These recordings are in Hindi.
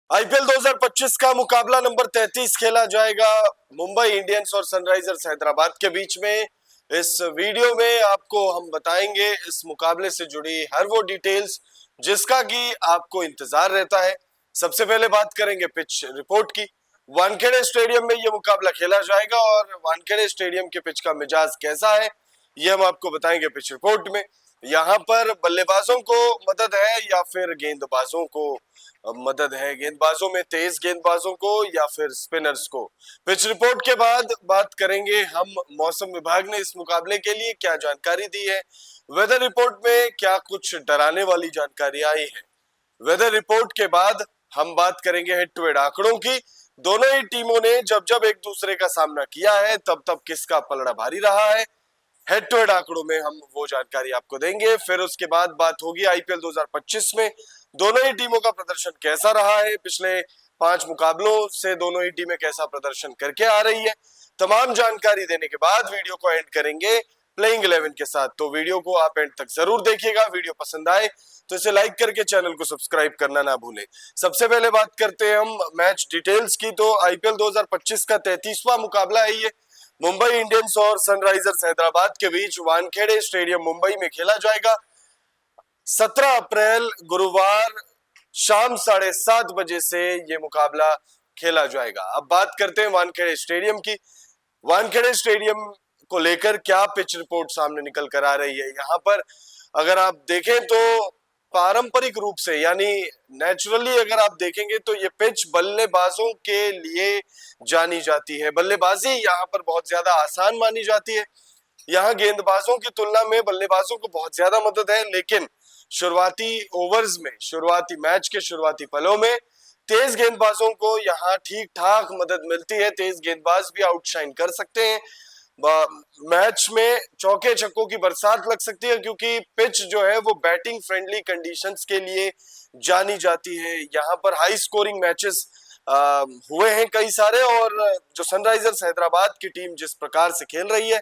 आईपीएल 2025 का मुकाबला नंबर 33 खेला जाएगा मुंबई इंडियंस और सनराइजर्स हैदराबाद के बीच में। इस वीडियो में आपको हम बताएंगे इस मुकाबले से जुड़ी हर वो डिटेल्स जिसका कि आपको इंतजार रहता है। सबसे पहले बात करेंगे पिच रिपोर्ट की। वानखेड़े स्टेडियम में यह मुकाबला खेला जाएगा और वानखेड़े स्टेडियम के पिच का मिजाज कैसा है यह हम आपको बताएंगे पिच रिपोर्ट में। यहाँ पर बल्लेबाजों को मदद है या फिर गेंदबाजों को मदद है, गेंदबाजों में तेज गेंदबाजों को या फिर स्पिनर्स को। पिच रिपोर्ट के बाद बात करेंगे हम मौसम विभाग ने इस मुकाबले के लिए क्या जानकारी दी है। वेदर रिपोर्ट में क्या कुछ डराने वाली जानकारी आई है। वेदर रिपोर्ट के बाद हम बात करेंगे हेड टू हेड आंकड़ों की। दोनों ही टीमों ने जब जब एक दूसरे का सामना किया है तब तब किसका पलड़ा भारी रहा है, हेड टू हेड आंकड़ों में हम वो जानकारी आपको देंगे। फिर उसके बाद बात होगी आईपीएल 2025 में दोनों ही टीमों का प्रदर्शन कैसा रहा है, पिछले 5 मुकाबलों से दोनों ही टीमें कैसा प्रदर्शन करके आ रही है। तमाम जानकारी देने के बाद वीडियो को एंड करेंगे प्लेइंग 11 के साथ। तो वीडियो को आप एंड तक जरूर देखिएगा। वीडियो पसंद आए तो इसे लाइक करके चैनल को सब्सक्राइब करना ना भूलें। सबसे पहले बात करते हैं हम मैच डिटेल्स की। तो आईपीएल 2025 का 33वां मुकाबला है ये मुंबई इंडियंस और सनराइजर्स हैदराबाद के बीच वानखेड़े स्टेडियम मुंबई में खेला जाएगा। 17 अप्रैल गुरुवार शाम 7:30 बजे से ये मुकाबला खेला जाएगा। अब बात करते हैं वानखेड़े स्टेडियम की। वानखेड़े स्टेडियम को लेकर क्या पिच रिपोर्ट सामने निकल कर आ रही है। यहाँ पर अगर आप देखें तो पारंपरिक रूप से यानी नेचुरली अगर आप देखेंगे तो ये पिच बल्लेबाजों के लिए जानी जाती है। बल्लेबाजी यहाँ पर बहुत ज्यादा आसान मानी जाती है। यहाँ गेंदबाजों की तुलना में बल्लेबाजों को बहुत ज्यादा मदद है, लेकिन शुरुआती ओवर्स में, शुरुआती मैच के शुरुआती पलों में तेज गेंदबाजों को यहाँ ठीक ठाक मदद मिलती है। तेज गेंदबाज भी आउटशाइन कर सकते हैं। मैच में चौके छक्कों की बरसात लग सकती है क्योंकि पिच जो है वो बैटिंग फ्रेंडली कंडीशंस के लिए जानी जाती है। यहाँ पर हाई स्कोरिंग मैचेस हुए हैं कई सारे, और जो सनराइजर्स हैदराबाद की टीम जिस प्रकार से खेल रही है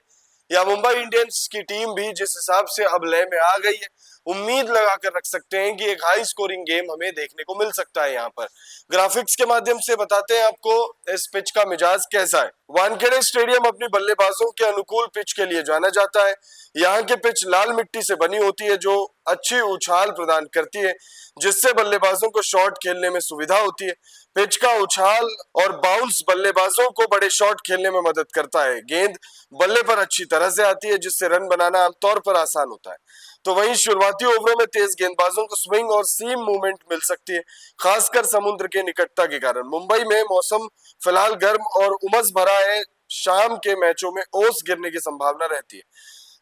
या मुंबई इंडियंस की टीम भी जिस हिसाब से अब लय में आ गई है, उम्मीद लगाकर रख सकते हैं कि एक हाई स्कोरिंग गेम हमें देखने को मिल सकता है। यहाँ पर ग्राफिक्स के माध्यम से बताते हैं आपको इस पिच का मिजाज कैसा है। वानखेड़े स्टेडियम अपनी बल्लेबाजों के अनुकूल पिच के लिए जाना जाता है। यहाँ की पिच लाल मिट्टी से बनी होती है जो अच्छी उछाल प्रदान करती है, जिससे बल्लेबाजों को शॉट खेलने में सुविधा होती है। पिच का उछाल और बाउंस बल्लेबाजों को बड़े शॉट खेलने में मदद करता है। गेंद बल्ले पर अच्छी तरह से आती है जिससे रन बनाना आमतौर पर आसान होता है। तो वहीं शुरुआती ओवरों में तेज गेंदबाजों को स्विंग और सीम मूवमेंट मिल सकती है, खासकर समुद्र के निकटता के कारण। मुंबई में मौसम फिलहाल गर्म और उमस भरा है। शाम के मैचों में ओस गिरने की संभावना रहती है,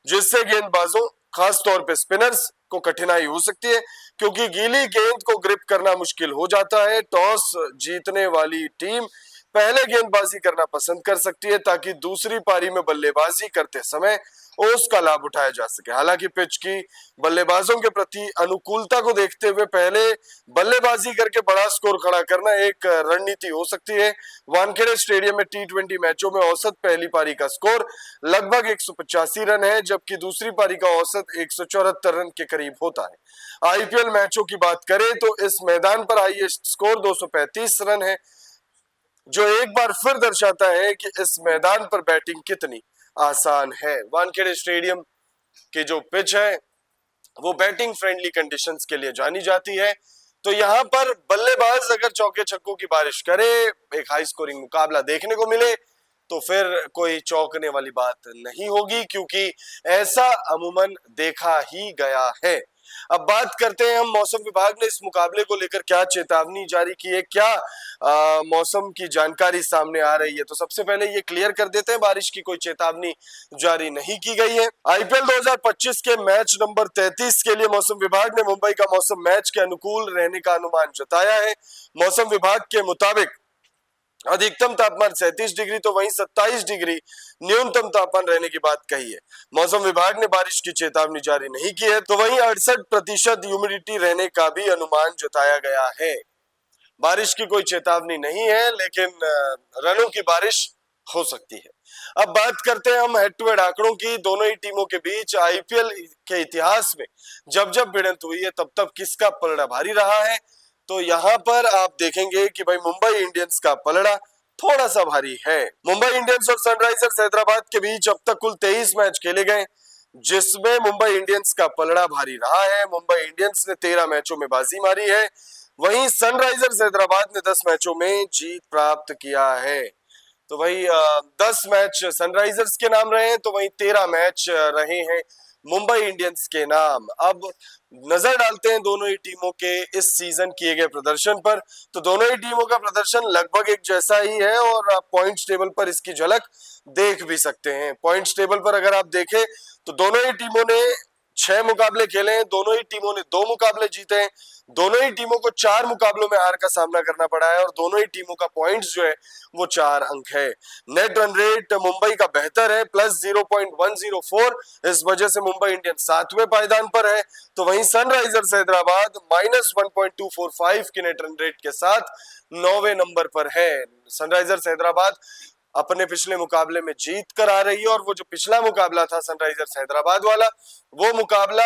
जिससे गेंदबाजों खास तौर पे स्पिनर्स को कठिनाई हो सकती है क्योंकि गीली गेंद को ग्रिप करना मुश्किल हो जाता है। टॉस जीतने वाली टीम पहले गेंदबाजी करना पसंद कर सकती है ताकि दूसरी पारी में बल्लेबाजी करते समय ओस का लाभ उठाया जा सके। हालांकि पिच की बल्लेबाजों के प्रति अनुकूलता को देखते हुए पहले बल्लेबाजी करके बड़ा स्कोर खड़ा करना एक रणनीति हो सकती है। वानखेड़े स्टेडियम में टी20 मैचों में औसत पहली पारी का स्कोर लगभग 185 रन है, जबकि दूसरी पारी का औसत 174 रन के करीब होता है। आईपीएल मैचों की बात करें तो इस मैदान पर हाईएस्ट स्कोर 235 रन है, जो एक बार फिर दर्शाता है कि इस मैदान पर बैटिंग कितनी आसान है। वानखेड़े स्टेडियम की जो पिच है वो बैटिंग फ्रेंडली कंडीशंस के लिए जानी जाती है। तो यहाँ पर बल्लेबाज अगर चौके छक्कों की बारिश करे, एक हाई स्कोरिंग मुकाबला देखने को मिले, तो फिर कोई चौंकने वाली बात नहीं होगी क्योंकि ऐसा अमूमन देखा ही गया है। अब बात करते हैं हम मौसम विभाग ने इस मुकाबले को लेकर क्या चेतावनी जारी की है, क्या मौसम की जानकारी सामने आ रही है। तो सबसे पहले ये क्लियर कर देते हैं, बारिश की कोई चेतावनी जारी नहीं की गई है। आईपीएल 2025 के मैच नंबर 33 के लिए मौसम विभाग ने मुंबई का मौसम मैच के अनुकूल रहने का अनुमान जताया है। मौसम विभाग के मुताबिक अधिकतम तापमान 37 डिग्री तो वहीं 27 डिग्री न्यूनतम तापमान रहने की बात कही है। मौसम विभाग ने बारिश की चेतावनी जारी नहीं की है। तो वहीं 68% ह्यूमिडिटी रहने का भी अनुमान जताया गया है। बारिश की कोई चेतावनी नहीं है, लेकिन रनों की बारिश हो सकती है। अब बात करते हैं हम हेड टू हेड आंकड़ों की। दोनों ही टीमों के बीच आईपीएल के इतिहास में जब जब भिड़ंत हुई है तब तब किसका पलड़ा भारी रहा है। तो यहाँ पर आप देखेंगे कि भाई मुंबई इंडियंस का पलड़ा थोड़ा सा भारी है। मुंबई इंडियंस और सनराइजर्स हैदराबाद के बीच अब तक कुल 23 मैच खेले गए, जिसमें मुंबई इंडियंस का पलड़ा भारी रहा है। मुंबई इंडियंस ने 13 मैचों में बाजी मारी है, वहीं सनराइजर्स हैदराबाद ने 10 मैचों में जीत प्राप्त किया है। तो वही 10 मैच सनराइजर्स के नाम रहे हैं, तो वही 13 मैच रहे हैं मुंबई इंडियंस के नाम। अब नजर डालते हैं दोनों ही टीमों के इस सीजन किए गए प्रदर्शन पर। तो दोनों ही टीमों का प्रदर्शन लगभग एक जैसा ही है और आप पॉइंट्स टेबल पर इसकी झलक देख भी सकते हैं। पॉइंट्स टेबल पर अगर आप देखें तो दोनों ही टीमों ने 6 मुकाबले खेले हैं, दोनों ही टीमों ने 2 मुकाबले जीते हैं, दोनों ही टीमों को 4 मुकाबलों में हार का सामना करना पड़ा है और दोनों ही टीमों का पॉइंट्स जो है वो 4 अंक है। नेट रन रेट मुंबई का बेहतर है, प्लस 0.104, इस वजह से मुंबई इंडियंस 7वें पायदान पर है। तो वहीं सनराइजर्स हैदराबाद माइनस 1.245 के नेट रन रेट के साथ 9वें नंबर पर है। सनराइजर्स हैदराबाद अपने पिछले मुकाबले में जीत कर आ रही है और वो जो पिछला मुकाबला था सनराइजर्स हैदराबाद वाला, वो मुकाबला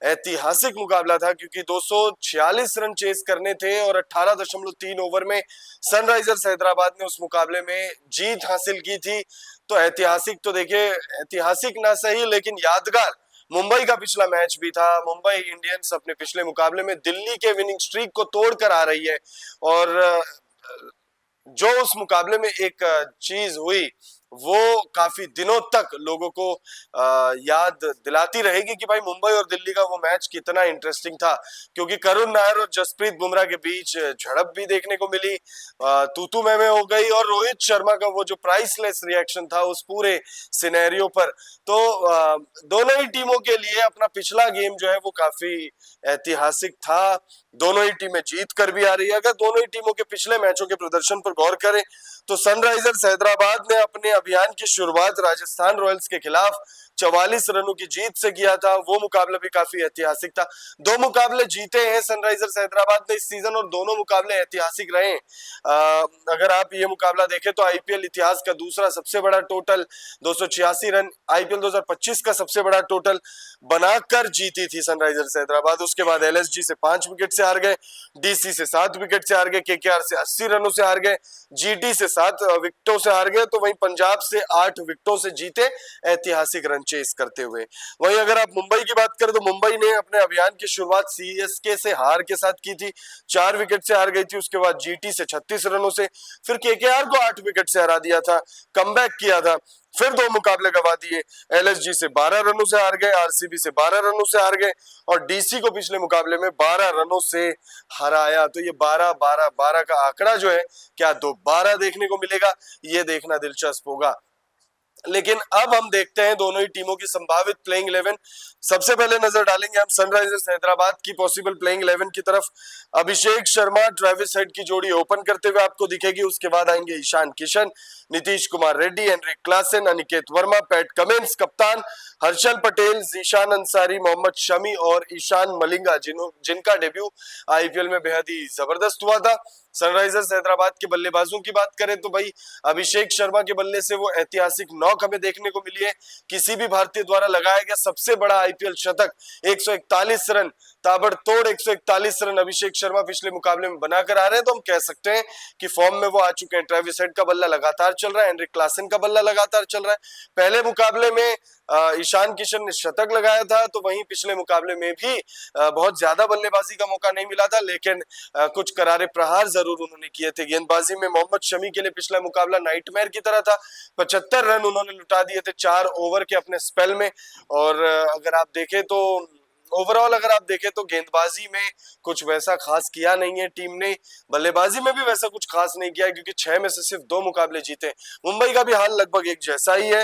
ऐतिहासिक मुकाबला था, क्योंकि 246 रन चेस करने थे और 18.3 ओवर में सनराइजर्स हैदराबाद ने उस मुकाबले में जीत हासिल की थी। तो ऐतिहासिक तो देखिए, ऐतिहासिक ना सही लेकिन यादगार मुंबई का पिछला मैच भी था। मुंबई इंडियंस अपने पिछले मुकाबले में दिल्ली के विनिंग स्ट्रीक को तोड़कर आ रही है और जो उस मुकाबले में एक चीज हुई वो काफी दिनों तक लोगों को याद दिलाती रहेगी कि भाई मुंबई और दिल्ली का वो मैच कितना इंटरेस्टिंग था, क्योंकि करुण नायर और जसप्रीत बुमराह के बीच झड़प भी देखने को मिली, तू मैं हो गई, और रोहित शर्मा का वो जो प्राइसलेस रिएक्शन था उस पूरे सिनेरियो पर। तो दोनों ही टीमों के लिए अपना पिछला गेम जो है वो काफी ऐतिहासिक था। दोनों ही टीमें जीत कर भी आ रही है। अगर दोनों ही टीमों के पिछले मैचों के प्रदर्शन पर गौर करें तो सनराइजर्स हैदराबाद ने अपने अभियान की शुरुआत राजस्थान रॉयल्स के खिलाफ 44 रनों की जीत से किया था। वो मुकाबला भी काफी ऐतिहासिक था। 2 मुकाबले जीते हैं सनराइजर्स हैदराबाद ने इस सीजन और दोनों मुकाबले ऐतिहासिक रहे। अगर आप ये मुकाबला देखें तो आईपीएल इतिहास का दूसरा सबसे बड़ा टोटल 286 रन आईपीएल 2025 का सबसे बड़ा टोटल बनाकर जीती थी सनराइजर्स हैदराबाद। उसके बाद एलएसजी से 5 विकेट से हार गए, डीसी से 7 विकेट से हार गए, केकेआर से 80 रनों से हार गए, जीटी से 7 विकेटों से हार गए, तो वहीं पंजाब से 8 विकेटों से जीते ऐतिहासिक रन चेस करते हुए। वहीं अगर आप मुंबई की बात करें तो मुंबई ने अपने अभियान की शुरुआत सीएसके से हार के साथ की थी, 4 विकेट से हार गई थी। उसके बाद जीटी से 36 रनों से, फिर केकेआर को 8 विकेट से हरा दिया था, कमबैक किया था, फिर 2 मुकाबले गवा दिए, एलएसजी से 12 रनों से हार गए, आरसीबी से 12 रनों से हार गए और डीसी को पिछले मुकाबले में 12 रनों से हराया। तो ये 12-12-12 का आंकड़ा जो है क्या दोबारा देखने को मिलेगा, ये देखना दिलचस्प होगा। लेकिन अब हम देखते हैं दोनों ही टीमों की संभावित प्लेइंग 11। सबसे पहले नजर डालेंगे हम सनराइजर्स हैदराबाद की पॉसिबल प्लेइंग 11 की तरफ। अभिषेक शर्मा ट्रेविस हेड की जोड़ी ओपन करते हुए आपको दिखेगी। उसके बाद आएंगे Ishan Kishan, Nitish Kumar Reddy, Heinrich Klaasen, Aniket Verma, Pat Cummins कप्तान, हर्षल पटेल, जीशान अंसारी, मोहम्मद शमी और ईशान मलिंगा, जिनका डेब्यू आईपीएल में बेहद ही जबरदस्त हुआ था। सनराइजर्स हैदराबाद के बल्लेबाजों की बात करें तो भाई अभिषेक शर्मा के बल्ले से वो ऐतिहासिक नॉक हमें देखने को मिली है। किसी भी भारतीय द्वारा लगाया गया सबसे बड़ा आईपीएल शतक, 141 रन, ताबड़तोड़ 141 रन अभिषेक शर्मा पिछले मुकाबले में बनाकर आ रहे हैं। तो हम कह सकते हैं कि फॉर्म में वो आ चुके हैं। ट्रेविस हेड का बल्ला लगातार चल रहा है, हेनरिक क्लासन का बल्ला लगातार चल रहा है। पहले मुकाबले में ईशान किशन ने शतक लगाया था, तो वहीं पिछले मुकाबले में भी बहुत ज्यादा बल्लेबाजी का मौका नहीं मिला था, लेकिन कुछ करारे प्रहार जरूर उन्होंने किए थे। गेंदबाजी में मोहम्मद शमी के लिए पिछला मुकाबला नाइटमेयर की तरह था। 75 रन उन्होंने लुटा दिए थे 4 ओवर के अपने स्पेल में। और अगर आप देखें तो ओवरऑल अगर आप देखें तो गेंदबाजी में कुछ वैसा खास किया नहीं है टीम ने, बल्लेबाजी में भी वैसा कुछ खास नहीं किया, क्योंकि 6 में से सिर्फ 2 मुकाबले जीते। मुंबई का भी हाल लगभग एक जैसा ही है।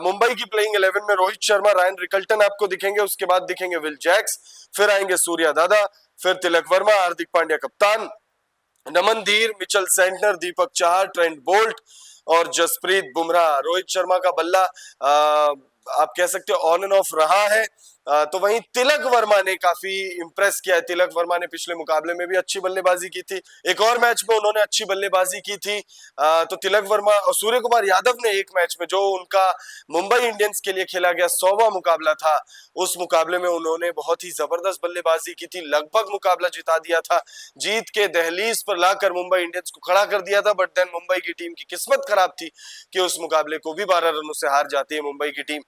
मुंबई की प्लेइंग 11 में रोहित शर्मा, रायन रिकल्टन आपको दिखेंगे, उसके बाद दिखेंगे विल जैक्स, फिर आएंगे सूर्या दादा, फिर तिलक वर्मा, हार्दिक पांड्या कप्तान, नमन धीर, Mitchell Santner, Deepak Chahar, Trent Boult और जसप्रीत बुमराह। रोहित शर्मा का बल्ला आप कह सकते हो ऑन एंड ऑफ रहा है, तो वहीं तिलक वर्मा ने काफी इंप्रेस किया है। तिलक वर्मा ने पिछले मुकाबले में भी अच्छी बल्लेबाजी की थी, एक और मैच में उन्होंने अच्छी बल्लेबाजी की थी। तो तिलक वर्मा और सूर्य कुमार यादव ने एक मैच में, जो उनका मुंबई इंडियंस के लिए खेला गया 100वां मुकाबला था, उस मुकाबले में उन्होंने बहुत ही जबरदस्त बल्लेबाजी की थी, लगभग मुकाबला जिता दिया था, जीत के दहलीज पर लाकर मुंबई इंडियंस को खड़ा कर दिया था। बट देन मुंबई की टीम की किस्मत खराब थी कि उस मुकाबले को भी 12 रनों से हार जाती है मुंबई की टीम।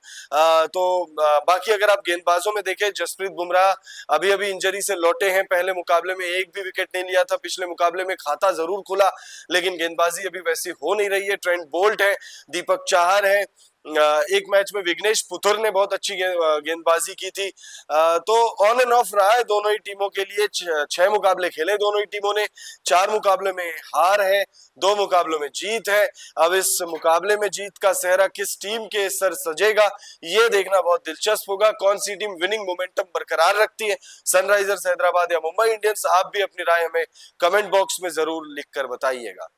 बाकी अगर आप गेंदबाजों में देखें, जसप्रीत बुमराह अभी अभी इंजरी से लौटे हैं, पहले मुकाबले में एक भी विकेट नहीं लिया था, पिछले मुकाबले में खाता जरूर खुला लेकिन गेंदबाजी अभी वैसी हो नहीं रही है। ट्रेंट बोल्ट है, दीपक चाहर है, एक मैच में विघ्नेश पुथुर ने बहुत अच्छी गेंदबाजी की थी। तो ऑन एंड ऑफ रहा है दोनों ही टीमों के लिए। 6 मुकाबले खेले दोनों ही टीमों ने, 4 मुकाबले में हार है, 2 मुकाबलों में जीत है। अब इस मुकाबले में जीत का सेहरा किस टीम के सर सजेगा, ये देखना बहुत दिलचस्प होगा। कौन सी टीम विनिंग मोमेंटम बरकरार रखती है, सनराइजर्स हैदराबाद या मुंबई इंडियंस? आप भी अपनी राय हमें कमेंट बॉक्स में जरूर लिखकर बताइएगा।